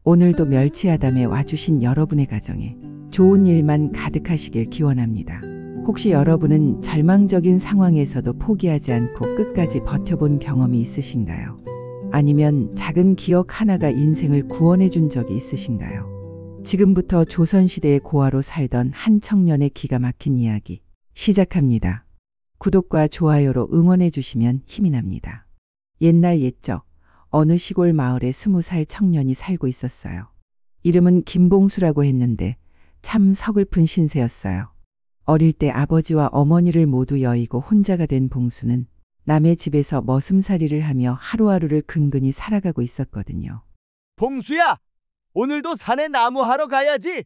오늘도 멸치아담에 와주신 여러분의 가정에 좋은 일만 가득하시길 기원합니다. 혹시 여러분은 절망적인 상황에서도 포기하지 않고 끝까지 버텨본 경험이 있으신가요? 아니면 작은 기억 하나가 인생을 구원해 준 적이 있으신가요? 지금부터 조선시대의 고아로 살던 한 청년의 기가 막힌 이야기 시작합니다. 구독과 좋아요로 응원해 주시면 힘이 납니다. 옛날 옛적 어느 시골 마을에 20살 청년이 살고 있었어요. 이름은 김봉수라고 했는데 참 서글픈 신세였어요. 어릴 때 아버지와 어머니를 모두 여의고 혼자가 된 봉수는 남의 집에서 머슴살이를 하며 하루하루를 근근히 살아가고 있었거든요. 봉수야, 오늘도 산에 나무하러 가야지.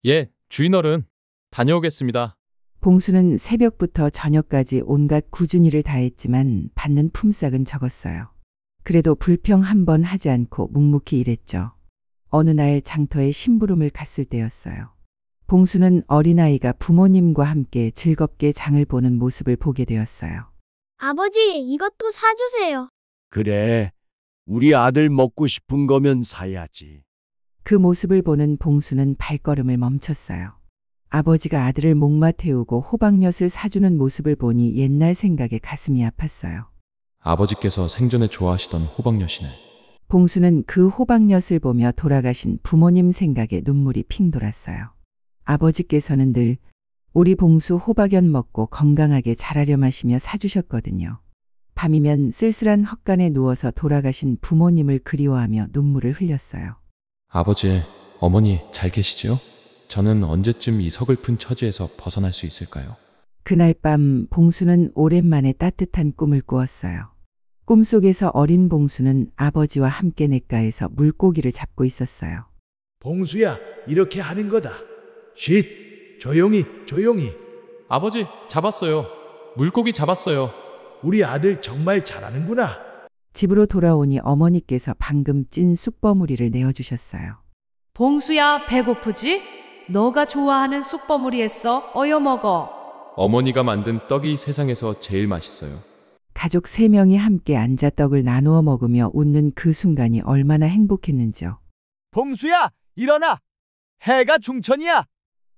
예, 주인어른. 다녀오겠습니다. 봉수는 새벽부터 저녁까지 온갖 꾸준히를 다했지만 받는 품삯은 적었어요. 그래도 불평 한 번 하지 않고 묵묵히 일했죠. 어느 날 장터에 심부름을 갔을 때였어요. 봉수는 어린아이가 부모님과 함께 즐겁게 장을 보는 모습을 보게 되었어요. 아버지, 이것도 사주세요. 그래, 우리 아들 먹고 싶은 거면 사야지. 그 모습을 보는 봉수는 발걸음을 멈췄어요. 아버지가 아들을 목마 태우고 호박엿을 사주는 모습을 보니 옛날 생각에 가슴이 아팠어요. 아버지께서 생전에 좋아하시던 호박엿이네. 봉수는 그 호박엿을 보며 돌아가신 부모님 생각에 눈물이 핑 돌았어요. 아버지께서는 늘 우리 봉수 호박엿 먹고 건강하게 자라렴 하시며 사주셨거든요. 밤이면 쓸쓸한 헛간에 누워서 돌아가신 부모님을 그리워하며 눈물을 흘렸어요. 아버지, 어머니 잘 계시지요? 저는 언제쯤 이 서글픈 처지에서 벗어날 수 있을까요? 그날 밤 봉수는 오랜만에 따뜻한 꿈을 꾸었어요. 꿈속에서 어린 봉수는 아버지와 함께 냇가에서 물고기를 잡고 있었어요. 봉수야, 이렇게 하는 거다. 쉿! 조용히, 조용히. 아버지, 잡았어요. 물고기 잡았어요. 우리 아들 정말 잘하는구나. 집으로 돌아오니 어머니께서 방금 찐 쑥버무리를 내어주셨어요. 봉수야, 배고프지? 너가 좋아하는 쑥버무리했어. 어여 먹어. 어머니가 만든 떡이 세상에서 제일 맛있어요. 가족 3명이 함께 앉아 떡을 나누어 먹으며 웃는 그 순간이 얼마나 행복했는지요. 봉수야, 일어나. 해가 중천이야.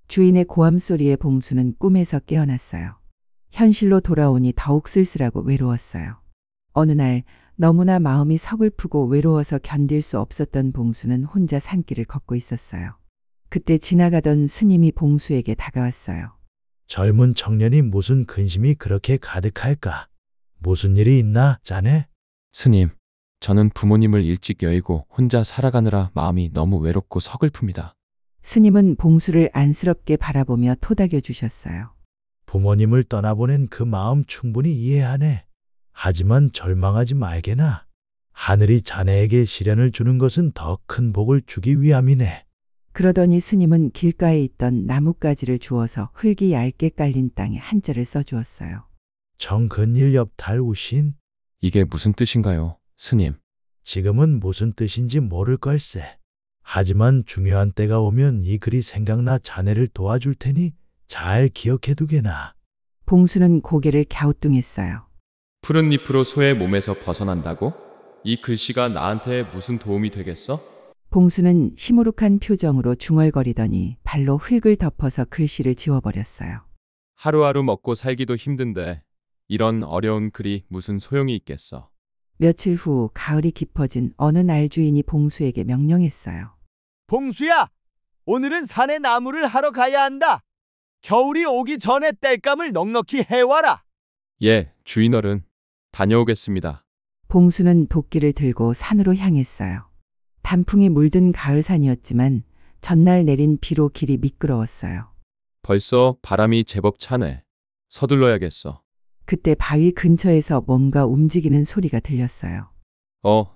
주인의 고함 소리에 봉수는 꿈에서 깨어났어요. 현실로 돌아오니 더욱 쓸쓸하고 외로웠어요. 어느 날 너무나 마음이 서글프고 외로워서 견딜 수 없었던 봉수는 혼자 산길을 걷고 있었어요. 그때 지나가던 스님이 봉수에게 다가왔어요. 젊은 청년이 무슨 근심이 그렇게 가득할까? 무슨 일이 있나, 자네? 스님, 저는 부모님을 일찍 여의고 혼자 살아가느라 마음이 너무 외롭고 서글픕니다. 스님은 봉수를 안쓰럽게 바라보며 토닥여 주셨어요. 부모님을 떠나보낸 그 마음 충분히 이해하네. 하지만 절망하지 말게나. 하늘이 자네에게 시련을 주는 것은 더 큰 복을 주기 위함이네. 그러더니 스님은 길가에 있던 나뭇가지를 주워서 흙이 얇게 깔린 땅에 한자를 써주었어요. 정근일 옆탈 우신. 이게 무슨 뜻인가요, 스님? 지금은 무슨 뜻인지 모를 걸세. 하지만 중요한 때가 오면 이 글이 생각나 자네를 도와줄 테니 잘 기억해 두게나. 봉수는 고개를 갸우뚱했어요. 푸른 잎으로 소의 몸에서 벗어난다고? 이 글씨가 나한테 무슨 도움이 되겠어? 봉수는 시무룩한 표정으로 중얼거리더니 발로 흙을 덮어서 글씨를 지워버렸어요. 하루하루 먹고 살기도 힘든데 이런 어려운 글이 무슨 소용이 있겠어. 며칠 후 가을이 깊어진 어느 날 주인이 봉수에게 명령했어요. 봉수야, 오늘은 산에 나무를 하러 가야 한다. 겨울이 오기 전에 땔감을 넉넉히 해와라. 예, 주인어른. 다녀오겠습니다. 봉수는 도끼를 들고 산으로 향했어요. 단풍이 물든 가을산이었지만 전날 내린 비로 길이 미끄러웠어요. 벌써 바람이 제법 차네. 서둘러야겠어. 그때 바위 근처에서 뭔가 움직이는 소리가 들렸어요.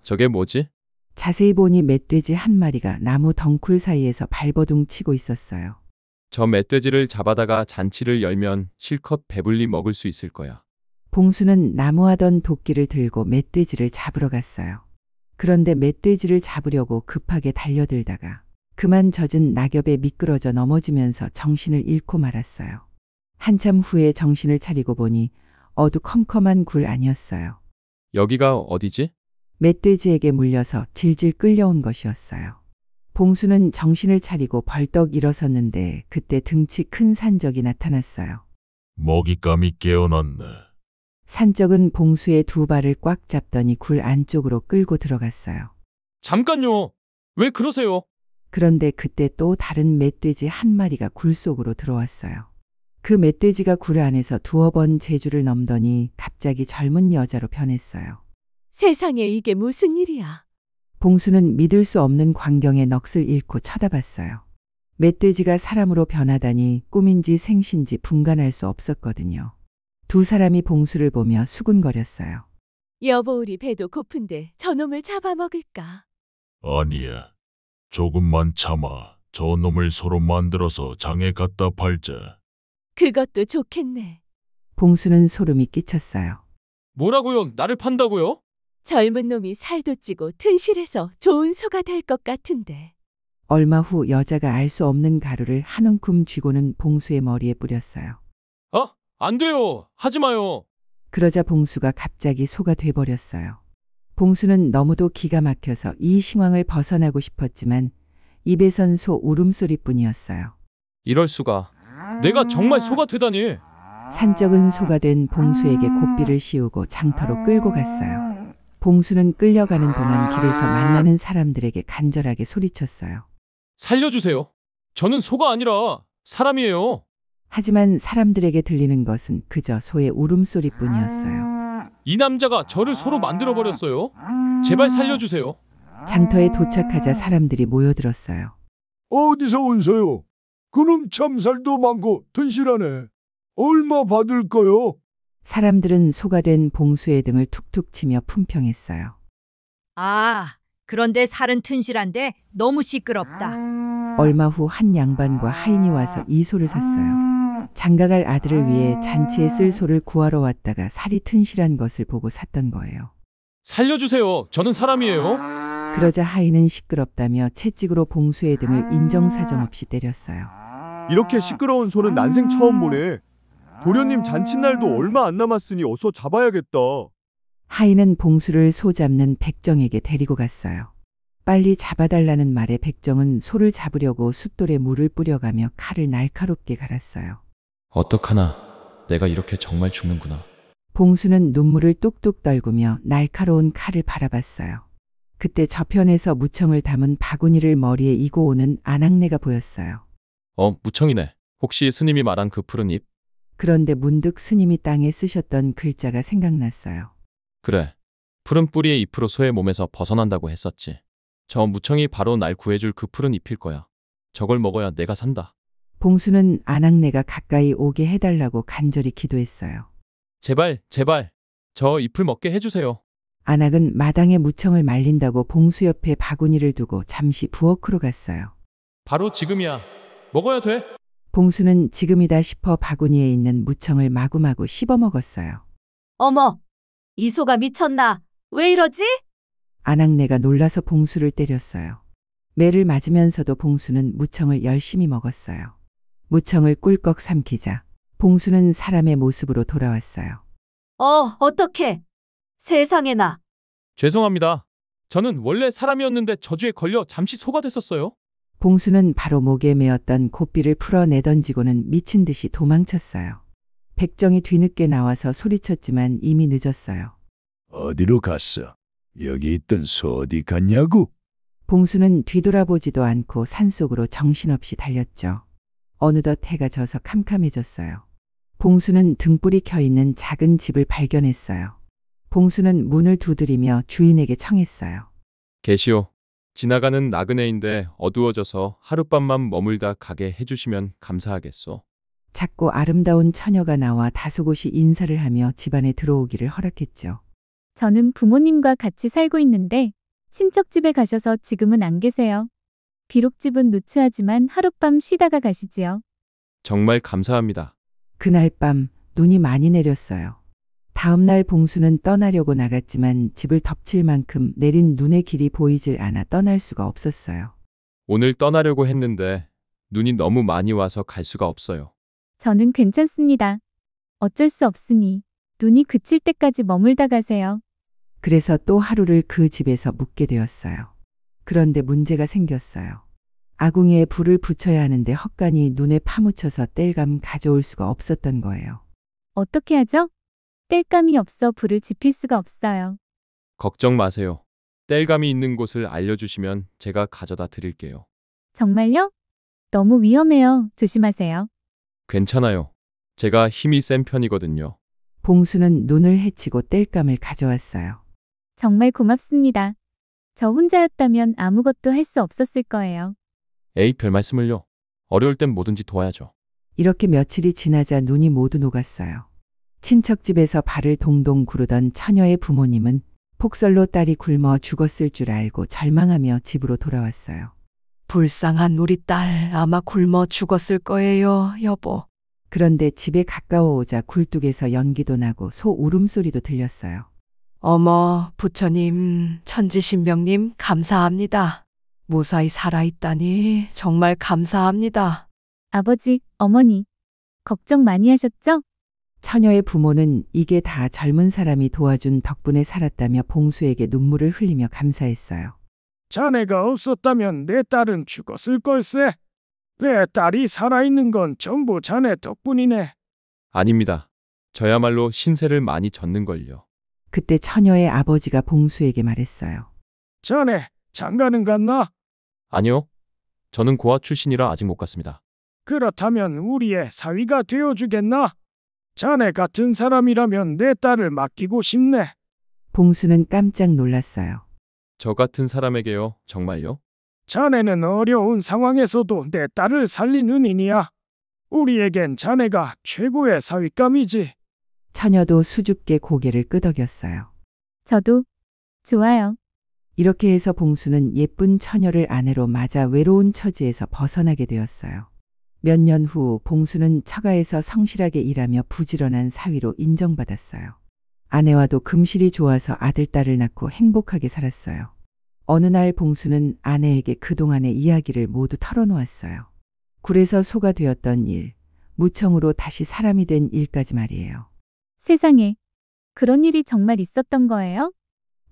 저게 뭐지? 자세히 보니 멧돼지 한 마리가 나무 덩쿨 사이에서 발버둥 치고 있었어요. 저 멧돼지를 잡아다가 잔치를 열면 실컷 배불리 먹을 수 있을 거야. 봉수는 나무하던 도끼를 들고 멧돼지를 잡으러 갔어요. 그런데 멧돼지를 잡으려고 급하게 달려들다가 그만 젖은 낙엽에 미끄러져 넘어지면서 정신을 잃고 말았어요. 한참 후에 정신을 차리고 보니 어두컴컴한 굴 아니었어요. 여기가 어디지? 멧돼지에게 물려서 질질 끌려온 것이었어요. 봉수는 정신을 차리고 벌떡 일어섰는데 그때 등치 큰 산적이 나타났어요. 먹잇감이 깨어났네. 산적은 봉수의 두 발을 꽉 잡더니 굴 안쪽으로 끌고 들어갔어요. 잠깐요. 왜 그러세요? 그런데 그때 또 다른 멧돼지 한 마리가 굴 속으로 들어왔어요. 그 멧돼지가 굴 안에서 두어 번 제주를 넘더니 갑자기 젊은 여자로 변했어요. 세상에 이게 무슨 일이야? 봉수는 믿을 수 없는 광경에 넋을 잃고 쳐다봤어요. 멧돼지가 사람으로 변하다니 꿈인지 생신지 분간할 수 없었거든요. 두 사람이 봉수를 보며 수군거렸어요. 여보, 우리 배도 고픈데 저놈을 잡아먹을까? 아니야. 조금만 참아. 저 놈을 서로 만들어서 장에 갖다 팔자. 그것도 좋겠네. 봉수는 소름이 끼쳤어요. 뭐라고요? 나를 판다고요? 젊은 놈이 살도 찌고 튼실해서 좋은 소가 될 것 같은데. 얼마 후 여자가 알 수 없는 가루를 한 움큼 쥐고는 봉수의 머리에 뿌렸어요. 안 돼요. 하지 마요. 그러자 봉수가 갑자기 소가 돼버렸어요. 봉수는 너무도 기가 막혀서 이 상황을 벗어나고 싶었지만 입에선 소 울음소리뿐이었어요. 이럴 수가. 내가 정말 소가 되다니. 산적은 소가 된 봉수에게 고삐를 씌우고 장터로 끌고 갔어요. 봉수는 끌려가는 동안 길에서 만나는 사람들에게 간절하게 소리쳤어요. 살려주세요. 저는 소가 아니라 사람이에요. 하지만 사람들에게 들리는 것은 그저 소의 울음소리뿐이었어요. 이 남자가 저를 소로 만들어버렸어요. 제발 살려주세요. 장터에 도착하자 사람들이 모여들었어요. 어디서 온 소요? 그놈 참살도 많고 튼실하네. 얼마 받을 거요? 사람들은 소가 된 봉수의 등을 툭툭 치며 품평했어요. 아, 그런데 살은 튼실한데 너무 시끄럽다. 얼마 후 한 양반과 하인이 와서 이 소를 샀어요. 장가갈 아들을 위해 잔치에 쓸 소를 구하러 왔다가 살이 튼실한 것을 보고 샀던 거예요. 살려주세요. 저는 사람이에요. 그러자 하인은 시끄럽다며 채찍으로 봉수의 등을 인정사정 없이 때렸어요. 이렇게 시끄러운 소는 난생 처음 보네. 도련님 잔칫날도 얼마 안 남았으니 어서 잡아야겠다. 하인은 봉수를 소 잡는 백정에게 데리고 갔어요. 빨리 잡아달라는 말에 백정은 소를 잡으려고 숫돌에 물을 뿌려가며 칼을 날카롭게 갈았어요. 어떡하나. 내가 이렇게 정말 죽는구나. 봉수는 눈물을 뚝뚝 떨구며 날카로운 칼을 바라봤어요. 그때 저편에서 무청을 담은 바구니를 머리에 이고 오는 아낙네가 보였어요. 무청이네. 혹시 스님이 말한 그 푸른 잎? 그런데 문득 스님이 땅에 쓰셨던 글자가 생각났어요. 그래. 푸른 뿌리의 잎으로 소의 몸에서 벗어난다고 했었지. 저 무청이 바로 날 구해줄 그 푸른 잎일 거야. 저걸 먹어야 내가 산다. 봉수는 아낙네가 가까이 오게 해달라고 간절히 기도했어요. 제발, 제발. 저 잎을 먹게 해주세요. 아낙은 마당에 무청을 말린다고 봉수 옆에 바구니를 두고 잠시 부엌으로 갔어요. 바로 지금이야. 먹어야 돼. 봉수는 지금이다 싶어 바구니에 있는 무청을 마구마구 씹어 먹었어요. 어머, 이 소가 미쳤나? 왜 이러지? 아낙네가 놀라서 봉수를 때렸어요. 매를 맞으면서도 봉수는 무청을 열심히 먹었어요. 무청을 꿀꺽 삼키자 봉수는 사람의 모습으로 돌아왔어요. 어떡해. 세상에나. 죄송합니다. 저는 원래 사람이었는데 저주에 걸려 잠시 소가 됐었어요. 봉수는 바로 목에 메었던 고삐를 풀어 내던지고는 미친 듯이 도망쳤어요. 백정이 뒤늦게 나와서 소리쳤지만 이미 늦었어요. 어디로 갔어? 여기 있던 소 어디 갔냐고? 봉수는 뒤돌아보지도 않고 산속으로 정신없이 달렸죠. 어느덧 해가 져서 캄캄해졌어요. 봉수는 등불이 켜있는 작은 집을 발견했어요. 봉수는 문을 두드리며 주인에게 청했어요. 계시오. 지나가는 나그네인데 어두워져서 하룻밤만 머물다 가게 해주시면 감사하겠소. 작고 아름다운 처녀가 나와 다소곳이 인사를 하며 집안에 들어오기를 허락했죠. 저는 부모님과 같이 살고 있는데 친척집에 가셔서 지금은 안 계세요. 비록 집은 누추하지만 하룻밤 쉬다가 가시지요. 정말 감사합니다. 그날 밤 눈이 많이 내렸어요. 다음 날 봉수는 떠나려고 나갔지만 집을 덮칠 만큼 내린 눈의 길이 보이질 않아 떠날 수가 없었어요. 오늘 떠나려고 했는데 눈이 너무 많이 와서 갈 수가 없어요. 저는 괜찮습니다. 어쩔 수 없으니 눈이 그칠 때까지 머물다 가세요. 그래서 또 하루를 그 집에서 묵게 되었어요. 그런데 문제가 생겼어요. 아궁이에 불을 붙여야 하는데 헛간이 눈에 파묻혀서 땔감 가져올 수가 없었던 거예요. 어떻게 하죠? 땔감이 없어 불을 지필 수가 없어요. 걱정 마세요. 땔감이 있는 곳을 알려주시면 제가 가져다 드릴게요. 정말요? 너무 위험해요. 조심하세요. 괜찮아요. 제가 힘이 센 편이거든요. 봉수는 눈을 헤치고 땔감을 가져왔어요. 정말 고맙습니다. 저 혼자였다면 아무것도 할 수 없었을 거예요. 에이, 별 말씀을요. 어려울 땐 뭐든지 도와야죠. 이렇게 며칠이 지나자 눈이 모두 녹았어요. 친척집에서 발을 동동 구르던 처녀의 부모님은 폭설로 딸이 굶어 죽었을 줄 알고 절망하며 집으로 돌아왔어요. 불쌍한 우리 딸 아마 굶어 죽었을 거예요, 여보. 그런데 집에 가까워 오자 굴뚝에서 연기도 나고 소 울음소리도 들렸어요. 어머, 부처님, 천지신명님 감사합니다. 무사히 살아있다니 정말 감사합니다. 아버지, 어머니, 걱정 많이 하셨죠? 처녀의 부모는 이게 다 젊은 사람이 도와준 덕분에 살았다며 봉수에게 눈물을 흘리며 감사했어요. 자네가 없었다면 내 딸은 죽었을 걸세. 내 딸이 살아있는 건 전부 자네 덕분이네. 아닙니다. 저야말로 신세를 많이 졌는걸요. 그때 처녀의 아버지가 봉수에게 말했어요. 자네 장가는 갔나? 아니요. 저는 고아 출신이라 아직 못 갔습니다. 그렇다면 우리의 사위가 되어주겠나? 자네 같은 사람이라면 내 딸을 맡기고 싶네. 봉수는 깜짝 놀랐어요. 저 같은 사람에게요, 정말요? 자네는 어려운 상황에서도 내 딸을 살린 은인이야. 우리에겐 자네가 최고의 사윗감이지. 처녀도 수줍게 고개를 끄덕였어요. 저도 좋아요. 이렇게 해서 봉수는 예쁜 처녀를 아내로 맞아 외로운 처지에서 벗어나게 되었어요. 몇 년 후 봉수는 처가에서 성실하게 일하며 부지런한 사위로 인정받았어요. 아내와도 금실이 좋아서 아들, 딸을 낳고 행복하게 살았어요. 어느 날 봉수는 아내에게 그동안의 이야기를 모두 털어놓았어요. 굴에서 소가 되었던 일, 무청으로 다시 사람이 된 일까지 말이에요. 세상에, 그런 일이 정말 있었던 거예요?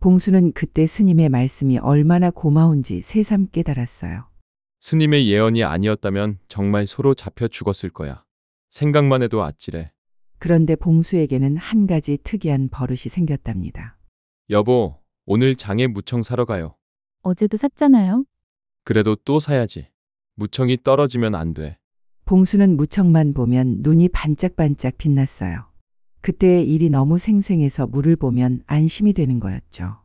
봉수는 그때 스님의 말씀이 얼마나 고마운지 새삼 깨달았어요. 스님의 예언이 아니었다면 정말 소로 잡혀 죽었을 거야. 생각만 해도 아찔해. 그런데 봉수에게는 한 가지 특이한 버릇이 생겼답니다. 여보, 오늘 장에 무청 사러 가요. 어제도 샀잖아요. 그래도 또 사야지. 무청이 떨어지면 안 돼. 봉수는 무청만 보면 눈이 반짝반짝 빛났어요. 그때의 일이 너무 생생해서 물을 보면 안심이 되는 거였죠.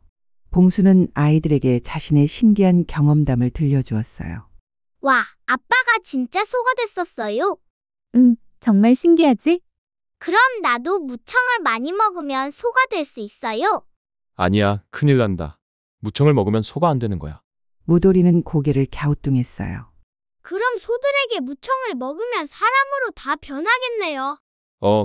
봉수는 아이들에게 자신의 신기한 경험담을 들려주었어요. 와, 아빠가 진짜 소가 됐었어요. 응, 정말 신기하지? 그럼 나도 무청을 많이 먹으면 소가 될 수 있어요? 아니야, 큰일 난다. 무청을 먹으면 소가 안 되는 거야. 무도리는 고개를 갸우뚱했어요. 그럼 소들에게 무청을 먹으면 사람으로 다 변하겠네요.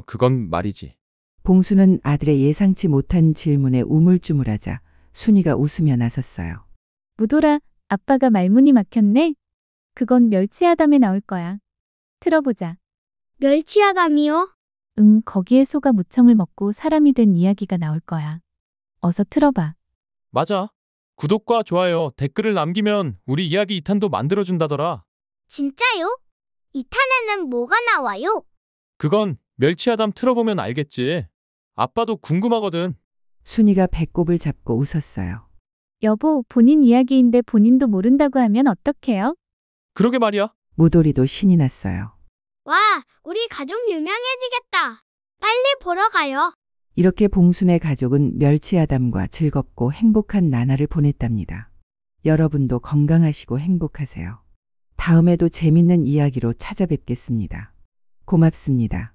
그건 말이지. 봉수는 아들의 예상치 못한 질문에 우물쭈물하자 순이가 웃으며 나섰어요. 무도라, 아빠가 말문이 막혔네. 그건 멸치아담에 나올 거야. 틀어보자. 멸치아담이요? 응, 거기에 소가 무청을 먹고 사람이 된 이야기가 나올 거야. 어서 틀어봐. 맞아. 구독과 좋아요, 댓글을 남기면 우리 이야기 2탄도 만들어준다더라. 진짜요? 2탄에는 뭐가 나와요? 그건 멸치아담 틀어보면 알겠지. 아빠도 궁금하거든. 순이가 배꼽을 잡고 웃었어요. 여보, 본인 이야기인데 본인도 모른다고 하면 어떡해요? 그러게 말이야. 무도리도 신이 났어요. 와, 우리 가족 유명해지겠다. 빨리 보러 가요. 이렇게 봉순의 가족은 멸치아담과 즐겁고 행복한 나날을 보냈답니다. 여러분도 건강하시고 행복하세요. 다음에도 재밌는 이야기로 찾아뵙겠습니다. 고맙습니다.